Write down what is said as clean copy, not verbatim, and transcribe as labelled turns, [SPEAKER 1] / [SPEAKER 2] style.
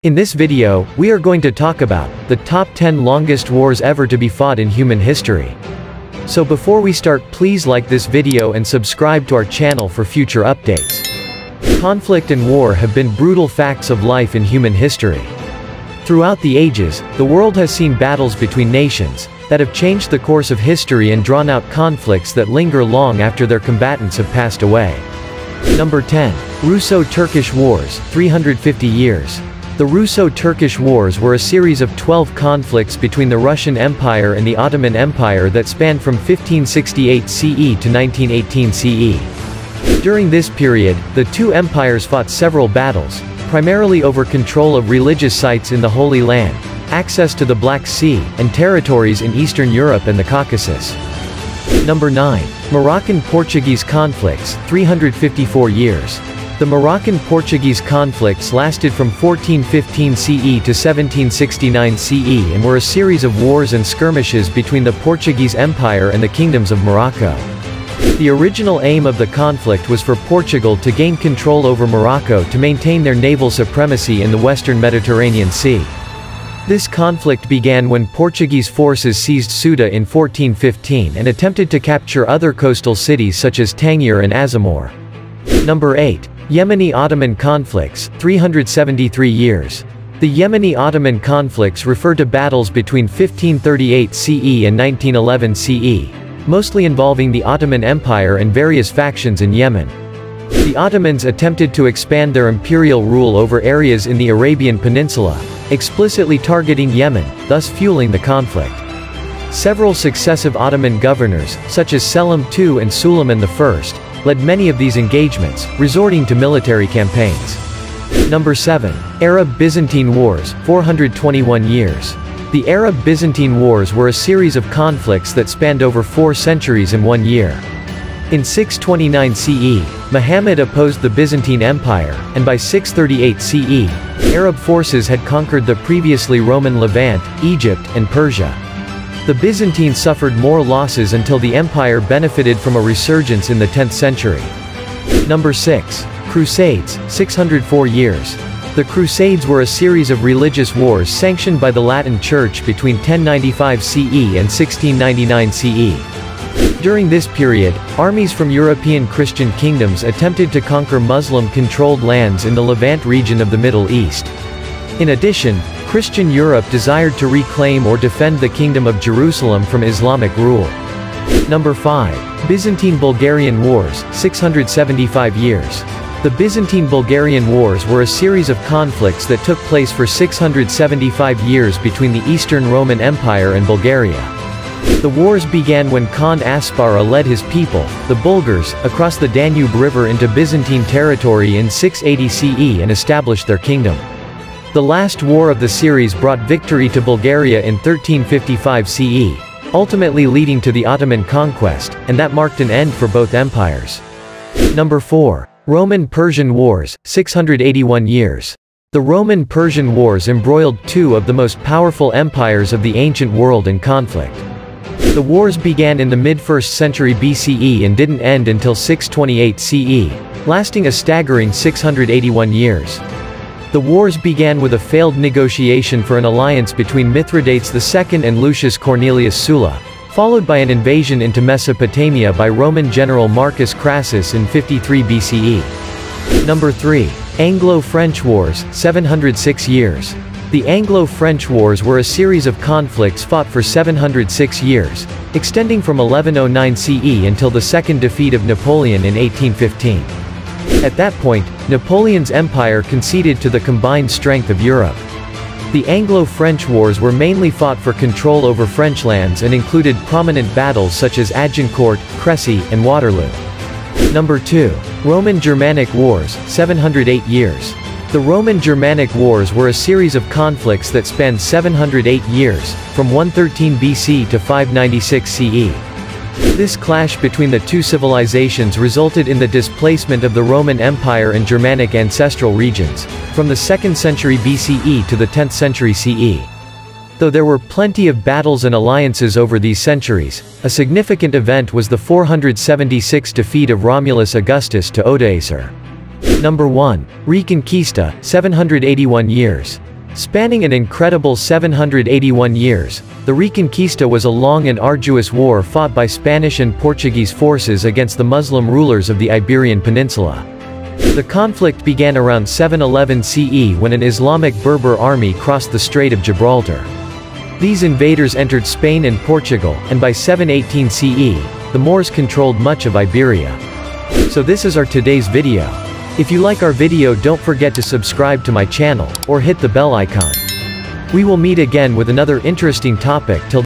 [SPEAKER 1] In this video, we are going to talk about the top 10 longest wars ever to be fought in human history. So before we start, please like this video and subscribe to our channel for future updates. Conflict and war have been brutal facts of life in human history. Throughout the ages, the world has seen battles between nations that have changed the course of history and drawn out conflicts that linger long after their combatants have passed away. Number 10. Russo-Turkish Wars, 350 years. The Russo-Turkish Wars were a series of 12 conflicts between the Russian Empire and the Ottoman Empire that spanned from 1568 CE to 1918 CE. During this period, the two empires fought several battles, primarily over control of religious sites in the Holy Land, access to the Black Sea, and territories in Eastern Europe and the Caucasus. Number 9. Moroccan-Portuguese conflicts, 354 years. The Moroccan-Portuguese conflicts lasted from 1415 CE to 1769 CE and were a series of wars and skirmishes between the Portuguese Empire and the kingdoms of Morocco. The original aim of the conflict was for Portugal to gain control over Morocco to maintain their naval supremacy in the western Mediterranean Sea. This conflict began when Portuguese forces seized Ceuta in 1415 and attempted to capture other coastal cities such as Tangier and Azamor. Number 8. Yemeni-Ottoman conflicts, 373 years. The Yemeni-Ottoman conflicts refer to battles between 1538 CE and 1911 CE, mostly involving the Ottoman Empire and various factions in Yemen. The Ottomans attempted to expand their imperial rule over areas in the Arabian Peninsula, explicitly targeting Yemen, thus fueling the conflict. Several successive Ottoman governors, such as Selim II and Suleiman I, led many of these engagements, resorting to military campaigns. Number 7. Arab-Byzantine Wars, 421 years. The Arab-Byzantine Wars were a series of conflicts that spanned over 4 centuries in 1 year. In 629 CE, Muhammad opposed the Byzantine Empire, and by 638 CE, Arab forces had conquered the previously Roman Levant, Egypt, and Persia. The Byzantines suffered more losses until the empire benefited from a resurgence in the 10th century. Number 6. Crusades, 604 years. The Crusades were a series of religious wars sanctioned by the Latin Church between 1095 CE and 1699 CE. During this period, armies from European Christian kingdoms attempted to conquer Muslim-controlled lands in the Levant region of the Middle East. In addition, Christian Europe desired to reclaim or defend the Kingdom of Jerusalem from Islamic rule. Number 5. Byzantine-Bulgarian Wars, 675 years. The Byzantine-Bulgarian Wars were a series of conflicts that took place for 675 years between the Eastern Roman Empire and Bulgaria. The wars began when Khan Aspara led his people, the Bulgars, across the Danube River into Byzantine territory in 680 CE and established their kingdom. The last war of the series brought victory to Bulgaria in 1355 CE, ultimately leading to the Ottoman conquest, and that marked an end for both empires. Number 4. Roman-Persian Wars, 681 years. The Roman-Persian Wars embroiled two of the most powerful empires of the ancient world in conflict. The wars began in the mid-1st century BCE and didn't end until 628 CE, lasting a staggering 681 years. The wars began with a failed negotiation for an alliance between Mithridates II and Lucius Cornelius Sulla, followed by an invasion into Mesopotamia by Roman general Marcus Crassus in 53 BCE. Number 3. Anglo-French Wars, 706 years. The Anglo-French Wars were a series of conflicts fought for 706 years, extending from 1109 CE until the second defeat of Napoleon in 1815. At that point, Napoleon's empire conceded to the combined strength of Europe. The Anglo-French Wars were mainly fought for control over French lands and included prominent battles such as Agincourt, Crécy, and Waterloo. Number 2. Roman-Germanic Wars, 708 years. The Roman-Germanic Wars were a series of conflicts that spanned 708 years, from 113 BC to 596 CE. This clash between the two civilizations resulted in the displacement of the Roman Empire and Germanic ancestral regions, from the 2nd century BCE to the 10th century CE. Though there were plenty of battles and alliances over these centuries, a significant event was the 476 defeat of Romulus Augustus to Odoacer. Number 1. Reconquista, 781 years. Spanning an incredible 781 years, the Reconquista was a long and arduous war fought by Spanish and Portuguese forces against the Muslim rulers of the Iberian Peninsula. The conflict began around 711 CE when an Islamic Berber army crossed the Strait of Gibraltar. These invaders entered Spain and Portugal, and by 718 CE, the Moors controlled much of Iberia. So this is our today's video. If you like our video, don't forget to subscribe to my channel, or hit the bell icon. We will meet again with another interesting topic. Till